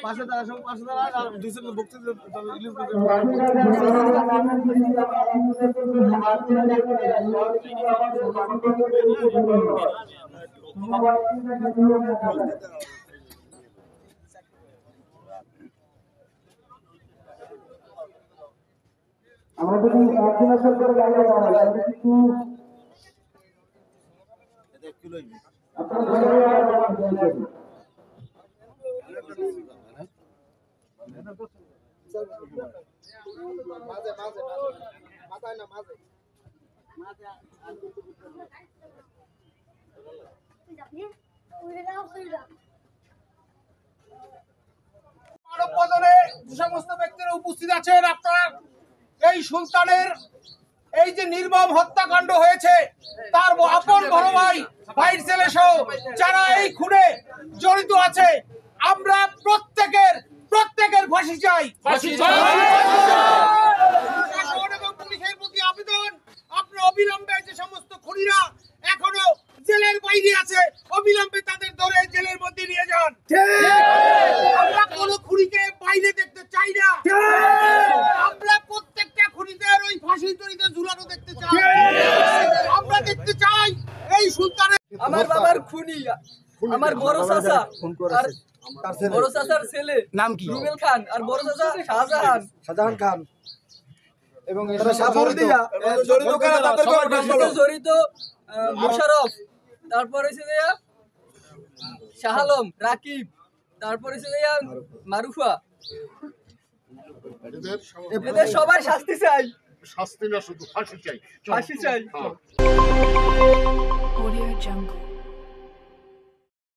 পাশে দাঁড়া সব পাশে দাঁড়া আর দুইজন বক্তৃতা আমাদের একদিনের করে গাড়ি দেওয়া হয় কিছু সমস্ত ব্যক্তিরা উপস্থিত আছেন, আপনার এই সুলতানের এই যে নির্মম হত্যাকাণ্ড হয়েছে তার আপন বড় ভাই ভাইয়ের ছেলে সহ যারা এই খুনে জড়িত আছে, আমরা প্রত্যেকের ফাঁসি চাই। পুলিশের প্রতি আবেদন, আপনার অবিলম্বে যে সমস্ত খুনিরা এখনো জেলের বাইরে আছে অবিলম্বে তাদের ধরে জেলের মধ্যে নিয়ে যান। আমরা কোনো খুনিকে বাইরে দেখতে চাই না, আমরা প্রত্যেকটা খুনিদের ওই ফাঁসির দড়িতে ঝুলানো দেখতে চাই। আমরা দেখতে চাই এই সুলতানের আমার বাবার খুনি আমার বড় চাচা আর বড় চাচার ছেলে নাম কি? রুবেল খান আর বড় চাচা শাহজাহান খান এবং জড়িত মোশারফ, তারপরে শাহ আলম, রাকিব, তারপরে মারুফা। এদের সবাই শাস্তি চাই, শাস্তি না শুধু ফাঁসি চাই। ফাঁসি চাই। Audio Jungle.